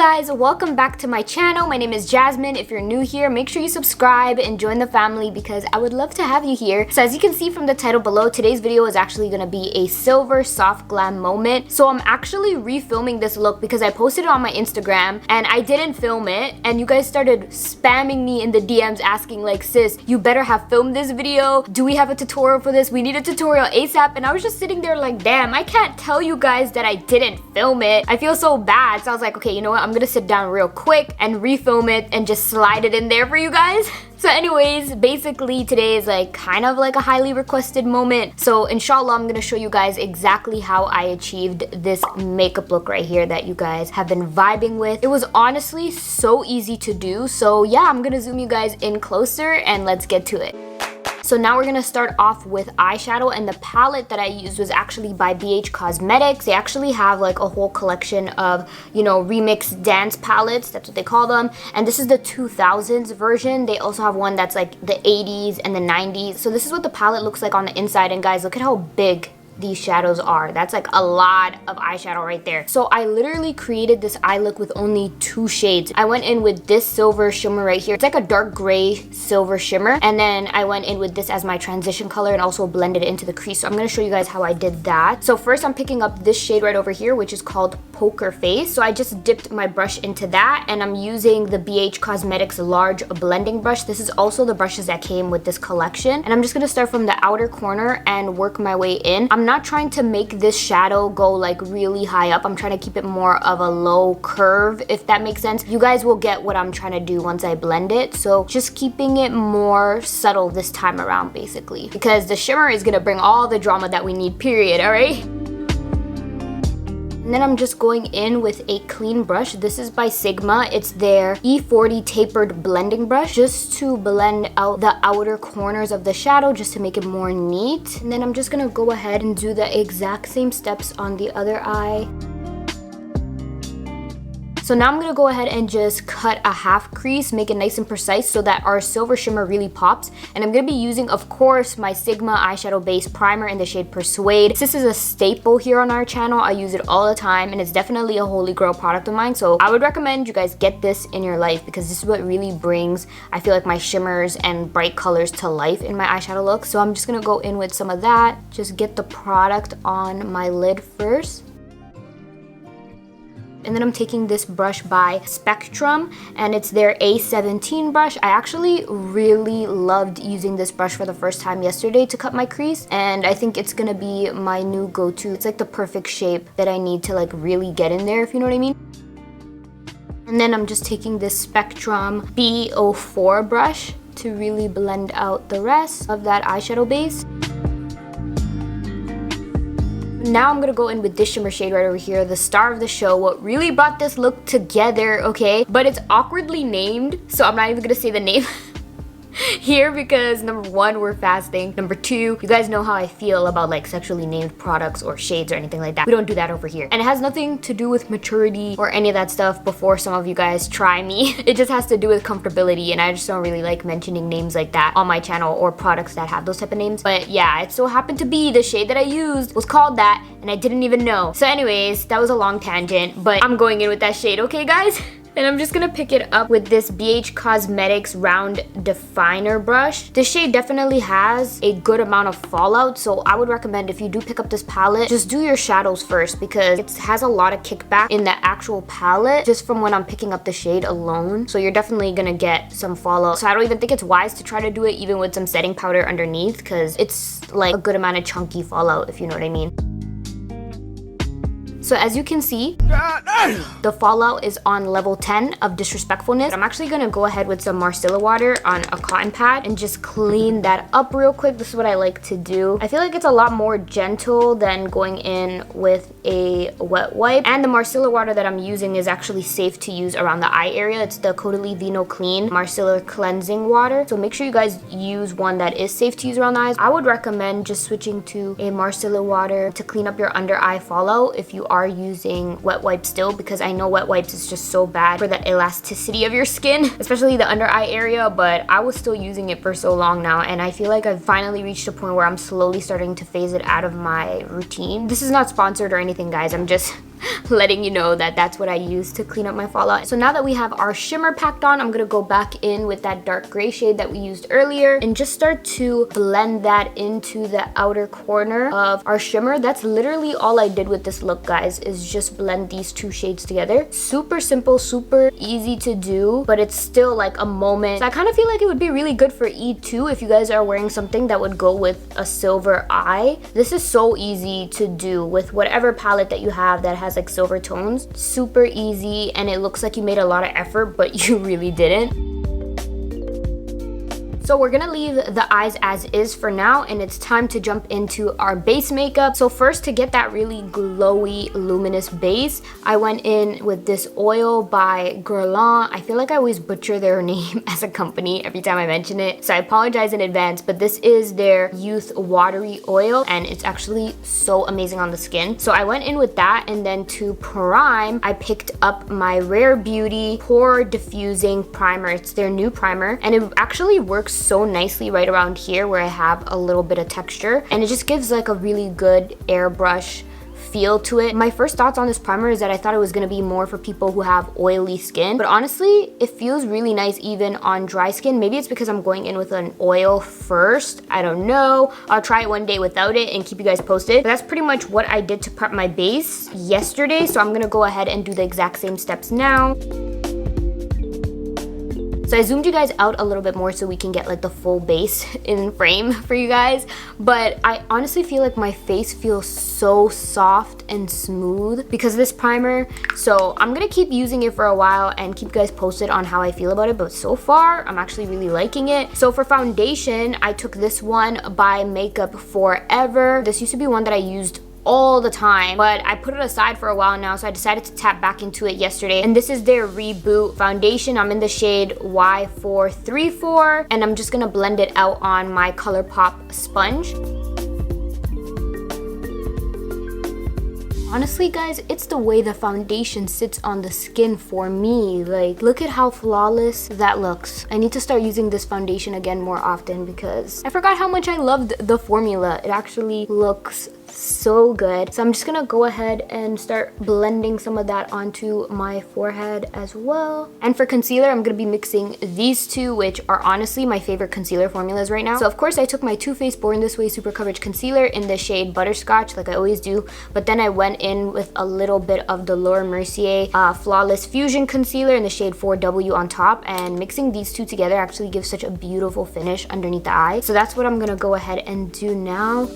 guys, welcome back to my channel. My name is Jasmine. If you're new here, make sure you subscribe and join the family because I would love to have you here. So as you can see from the title below, today's video is actually going to be a silver soft glam moment. So I'm actually refilming this look because I posted it on my Instagram and I didn't film it, and you guys started spamming me in the DMs asking like, sis, you better have filmed this video. Do we have a tutorial for this? We need a tutorial ASAP. And I was just sitting there like, damn, I can't tell you guys that I didn't film it. I feel so bad. So I was like, okay, you know what? I'm gonna sit down real quick and refilm it and just slide it in there for you guys. So anyways, basically today is like kind of like a highly requested moment. So inshallah, I'm gonna show you guys exactly how I achieved this makeup look right here that you guys have been vibing with. It was honestly so easy to do. So yeah, I'm gonna zoom you guys in closer and let's get to it. So now we're gonna start off with eyeshadow, and the palette that I used was actually by BH Cosmetics. They actually have like a whole collection of, you know, remix dance palettes, that's what they call them. And this is the 2000s version. They also have one that's like the 80s and the 90s. So this is what the palette looks like on the inside, and guys, look at how big these shadows are. That's like a lot of eyeshadow right there. So I literally created this eye look with only 2 shades. I went in with this silver shimmer right here. It's like a dark gray silver shimmer, and then I went in with this as my transition color and also blended it into the crease. So I'm going to show you guys how I did that. So first I'm picking up this shade right over here, which is called Poker Face. So I just dipped my brush into that, and I'm using the BH Cosmetics large blending brush. This is also the brushes that came with this collection, and I'm just going to start from the outer corner and work my way in. I'm not trying to make this shadow go like really high up. I'm trying to keep it more of a low curve, if that makes sense. You guys will get what I'm trying to do once I blend it. So just keeping it more subtle this time around, basically, because the shimmer is gonna bring all the drama that we need, period. All right. And then I'm just going in with a clean brush. This is by Sigma. It's their E40 tapered blending brush, just to blend out the outer corners of the shadow, just to make it more neat. And then I'm just gonna go ahead and do the exact same steps on the other eye. So now I'm gonna go ahead and just cut a half crease, make it nice and precise so that our silver shimmer really pops. And I'm gonna be using, of course, my Sigma eyeshadow base primer in the shade Persuade. This is a staple here on our channel. I use it all the time, and it's definitely a holy grail product of mine. So I would recommend you guys get this in your life, because this is what really brings, I feel like, my shimmers and bright colors to life in my eyeshadow look. So I'm just gonna go in with some of that, just get the product on my lid first. And then I'm taking this brush by Spectrum, and it's their A17 brush. I actually really loved using this brush for the first time yesterday to cut my crease, and I think it's gonna be my new go-to. It's like the perfect shape that I need to like really get in there, if you know what I mean. And then I'm just taking this Spectrum B04 brush to really blend out the rest of that eyeshadow base. Now I'm gonna go in with this shimmer shade right over here, the star of the show, what really brought this look together, okay? But it's awkwardly named, so I'm not even gonna say the name here, because number 1, we're fasting. Number 2, you guys know how I feel about like sexually named products or shades or anything like that. We don't do that over here. And it has nothing to do with maturity or any of that stuff before some of you guys try me. It just has to do with comfortability, and I just don't really like mentioning names like that on my channel or products that have those type of names. But yeah, it so happened to be the shade that I used was called that, and I didn't even know. So anyways, that was a long tangent, but I'm going in with that shade, okay guys? And I'm just gonna pick it up with this BH Cosmetics Round Definer brush. This shade definitely has a good amount of fallout, so I would recommend, if you do pick up this palette, just do your shadows first, because it has a lot of kickback in the actual palette just from when I'm picking up the shade alone. So you're definitely gonna get some fallout. So I don't even think it's wise to try to do it even with some setting powder underneath, because it's like a good amount of chunky fallout, if you know what I mean. So as you can see, the fallout is on level 10 of disrespectfulness. I'm actually gonna go ahead with some Marcella water on a cotton pad and just clean that up real quick. This is what I like to do. I feel like it's a lot more gentle than going in with a wet wipe. And the Marcella water that I'm using is actually safe to use around the eye area. It's the Caudalie Vino Clean Marcella Cleansing Water. So make sure you guys use one that is safe to use around the eyes. I would recommend just switching to a Marcella water to clean up your under eye fallout if you are using wet wipes still, because I know wet wipes is just so bad for the elasticity of your skin, especially the under eye area. But I was still using it for so long now, and I feel like I've finally reached a point where I'm slowly starting to phase it out of my routine. This is not sponsored or anything, guys. I'm just letting you know that that's what I use to clean up my fallout. So now that we have our shimmer packed on, I'm gonna go back in with that dark gray shade that we used earlier and just start to blend that into the outer corner of our shimmer. That's literally all I did with this look, guys, is just blend these two shades together. Super simple, super easy to do, but it's still like a moment. So I kind of feel like it would be really good for E2 if you guys are wearing something that would go with a silver eye. This is so easy to do with whatever palette that you have that has like silver tones. Super easy, and it looks like you made a lot of effort, but you really didn't. So we're gonna leave the eyes as is for now, and it's time to jump into our base makeup. So first, to get that really glowy, luminous base, I went in with this oil by Glam. I feel like I always butcher their name as a company every time I mention it, so I apologize in advance, but this is their Youth Watery Oil, and it's actually so amazing on the skin. So I went in with that, and then to prime, I picked up my Rare Beauty Pore Diffusing Primer. It's their new primer, and it actually works so nicely right around here where I have a little bit of texture, and it just gives like a really good airbrush feel to it. My first thoughts on this primer is that I thought it was going to be more for people who have oily skin, but honestly it feels really nice even on dry skin. Maybe it's because I'm going in with an oil first, I don't know. I'll try it one day without it and keep you guys posted. But that's pretty much what I did to prep my base yesterday, so I'm gonna go ahead and do the exact same steps now. So I zoomed you guys out a little bit more so we can get like the full base in frame for you guys. But I honestly feel like my face feels so soft and smooth because of this primer. So I'm gonna keep using it for a while and keep you guys posted on how I feel about it. But so far, I'm actually really liking it. So for foundation, I took this one by Makeup Forever. This used to be one that I used all the time, but I put it aside for a while now, so I decided to tap back into it yesterday. And this is their Reboot foundation. I'm in the shade Y434, and I'm just gonna blend it out on my ColourPop sponge. Honestly, guys, it's the way the foundation sits on the skin for me. Like, look at how flawless that looks. I need to start using this foundation again more often because I forgot how much I loved the formula. It actually looks so good. So I'm just gonna go ahead and start blending some of that onto my forehead as well. And for concealer, I'm gonna be mixing these two, which are honestly my favorite concealer formulas right now. So of course I took my Too Faced Born This Way Super Coverage Concealer in the shade Butterscotch, like I always do, but then I went in with a little bit of the Laura Mercier Flawless Fusion Concealer in the shade 4W on top, and mixing these two together actually gives such a beautiful finish underneath the eye. So that's what I'm gonna go ahead and do now.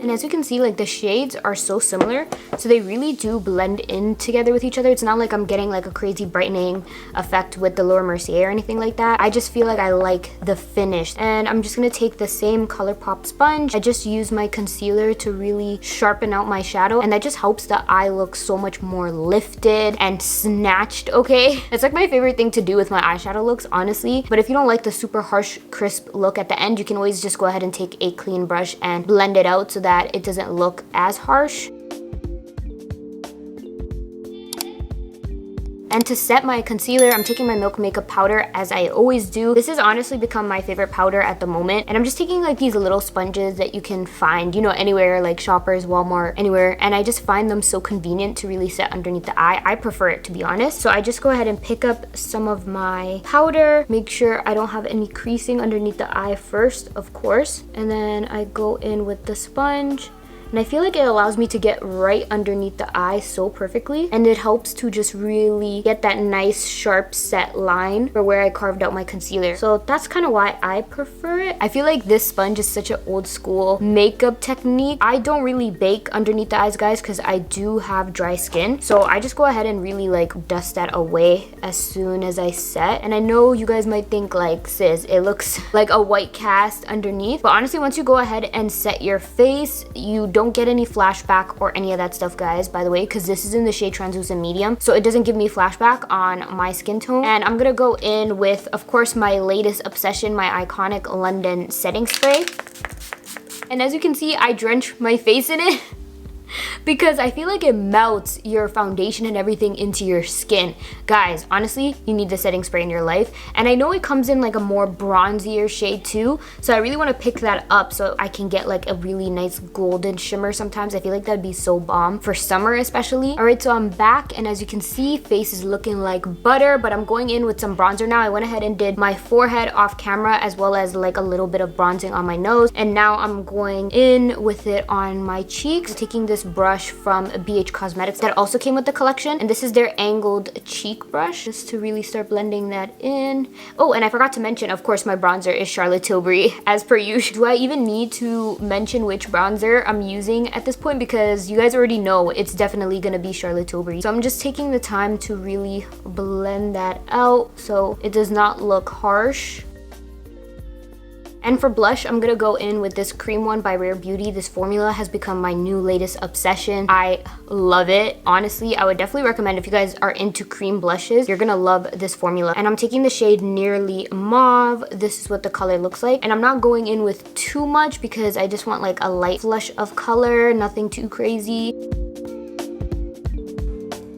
And as you can see, like the shades are so similar, so they really do blend in together with each other. It's not like I'm getting like a crazy brightening effect with the Laura Mercier or anything like that. I just feel like I like the finish. And I'm just gonna take the same ColourPop sponge. I just use my concealer to really sharpen out my shadow, and that just helps the eye look so much more lifted and snatched, okay? It's like my favorite thing to do with my eyeshadow looks, honestly. But if you don't like the super harsh, crisp look at the end, you can always just go ahead and take a clean brush and blend it out so that it doesn't look as harsh. And to set my concealer, I'm taking my Milk Makeup powder as I always do. This has honestly become my favorite powder at the moment. And I'm just taking like these little sponges that you can find, you know, anywhere, like Shoppers, Walmart, anywhere. And I just find them so convenient to really set underneath the eye. I prefer it, to be honest. So I just go ahead and pick up some of my powder, make sure I don't have any creasing underneath the eye first, of course. And then I go in with the sponge. And I feel like it allows me to get right underneath the eye so perfectly. And it helps to just really get that nice sharp set line for where I carved out my concealer. So that's kind of why I prefer it. I feel like this sponge is such an old school makeup technique. I don't really bake underneath the eyes, guys, because I do have dry skin. So I just go ahead and really like dust that away as soon as I set. And I know you guys might think like, sis, it looks like a white cast underneath. But honestly, once you go ahead and set your face, you don't get any flashback or any of that stuff, guys, by the way, because this is in the shade Translucent Medium, so it doesn't give me flashback on my skin tone. And I'm gonna go in with, of course, my latest obsession, my iconic London setting spray. And as you can see, I drench my face in it. because I feel like it melts your foundation and everything into your skin. Guys, honestly, you need the setting spray in your life. And I know it comes in like a more bronzier shade too, so I really want to pick that up so I can get like a really nice golden shimmer sometimes. I feel like that'd be so bomb for summer especially. All right, so I'm back, and as you can see, face is looking like butter, but I'm going in with some bronzer now. I went ahead and did my forehead off camera, as well as like a little bit of bronzing on my nose, and now I'm going in with it on my cheeks. I'm taking this brush from BH Cosmetics that also came with the collection, and this is their angled cheek brush, just to really start blending that in. Oh, and I forgot to mention, of course, my bronzer is Charlotte Tilbury, as per usual. Do I even need to mention which bronzer I'm using at this point? Because you guys already know it's definitely gonna be Charlotte Tilbury. So I'm just taking the time to really blend that out so it does not look harsh. And for blush, I'm gonna go in with this cream one by Rare Beauty. This formula has become my new latest obsession. I love it. Honestly, I would definitely recommend, if you guys are into cream blushes, you're gonna love this formula. And I'm taking the shade Nearly Mauve. This is what the color looks like. And I'm not going in with too much because I just want like a light flush of color, nothing too crazy.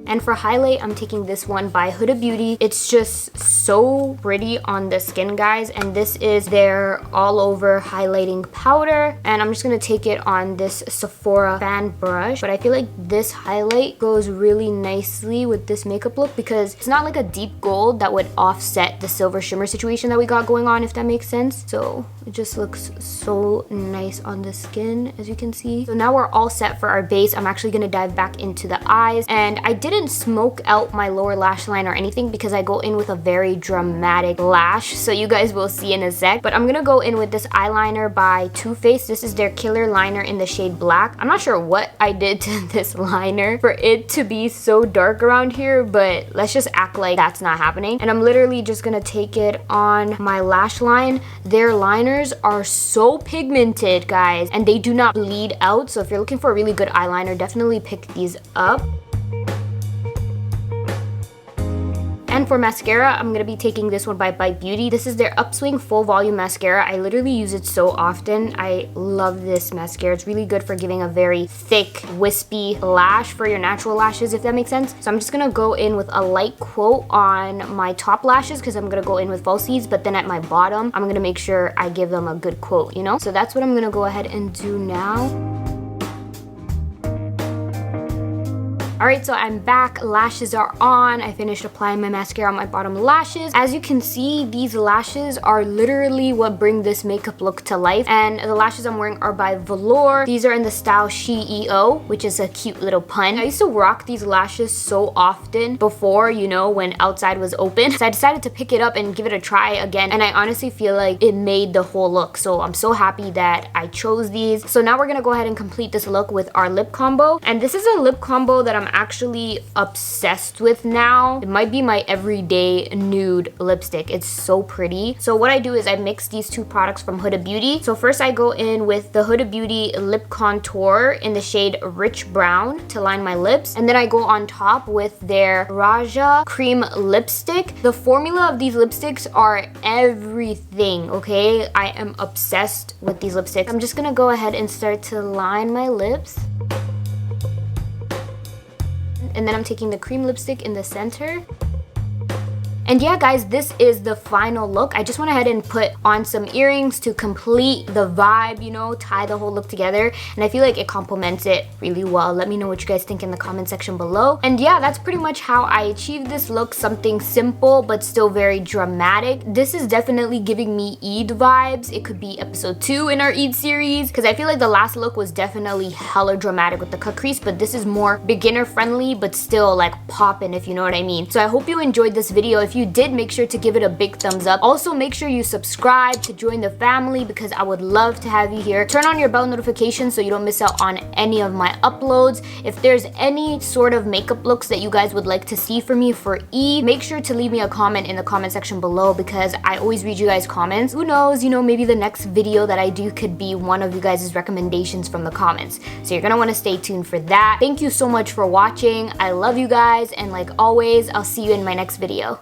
And for highlight, I'm taking this one by Huda Beauty. It's just so pretty on the skin, guys. And this is their all over highlighting powder. And I'm just gonna take it on this Sephora fan brush. But I feel like this highlight goes really nicely with this makeup look because it's not like a deep gold that would offset the silver shimmer situation that we got going on, if that makes sense. So it just looks so nice on the skin, as you can see. So now we're all set for our base. I'm actually gonna dive back into the eyes. And I didn't smoke out my lower lash line or anything because I go in with a very dramatic lash, so you guys will see in a sec. But I'm gonna go in with this eyeliner by Too Faced. This is their Killer Liner in the shade Black. I'm not sure what I did to this liner for it to be so dark around here, but let's just act like that's not happening. And I'm literally just gonna take it on my lash line. Their liners are so pigmented, guys, and they do not bleed out. So if you're looking for a really good eyeliner, definitely pick these up. And for mascara, I'm gonna be taking this one by Bite Beauty. This is their Upswing Full Volume Mascara. I literally use it so often. I love this mascara. It's really good for giving a very thick, wispy lash for your natural lashes, if that makes sense. So I'm just gonna go in with a light quote on my top lashes because I'm gonna go in with falsies, but then at my bottom, I'm gonna make sure I give them a good quote, you know? So that's what I'm gonna go ahead and do now. Alright, so I'm back, lashes are on. I finished applying my mascara on my bottom lashes. As you can see, these lashes are literally what bring this makeup look to life. And the lashes I'm wearing are by Velour. These are in the style She-E-O, which is a cute little pun. I used to rock these lashes so often before, you know, when outside was open. So I decided to pick it up and give it a try again. And I honestly feel like it made the whole look. So I'm so happy that I chose these. So now we're gonna go ahead and complete this look with our lip combo. And this is a lip combo that I'm actually obsessed with now. It might be my everyday nude lipstick. It's so pretty. So what I do is I mix these two products from Huda Beauty. So first I go in with the Huda Beauty lip contour in the shade Rich Brown to line my lips, and then I go on top with their Raja cream lipstick. The formula of these lipsticks are everything, okay? I am obsessed with these lipsticks. I'm just gonna go ahead and start to line my lips. And then I'm taking the cream lipstick in the center. And yeah, guys, this is the final look. I just went ahead and put on some earrings to complete the vibe, you know, tie the whole look together. And I feel like it complements it really well. Let me know what you guys think in the comment section below. And yeah, that's pretty much how I achieved this look. Something simple, but still very dramatic. This is definitely giving me Eid vibes. It could be episode 2 in our Eid series, because I feel like the last look was definitely hella dramatic with the cut crease, but this is more beginner friendly, but still like poppin', if you know what I mean. So I hope you enjoyed this video. If you did, make sure to give it a big thumbs up. Also, make sure you subscribe to join the family because I would love to have you here. Turn on your bell notifications so you don't miss out on any of my uploads. If there's any sort of makeup looks that you guys would like to see from me for Eid, make sure to leave me a comment in the comment section below because I always read you guys' comments. Who knows, you know, maybe the next video that I do could be one of you guys' recommendations from the comments. So you're gonna want to stay tuned for that. Thank you so much for watching. I love you guys, and like always, I'll see you in my next video.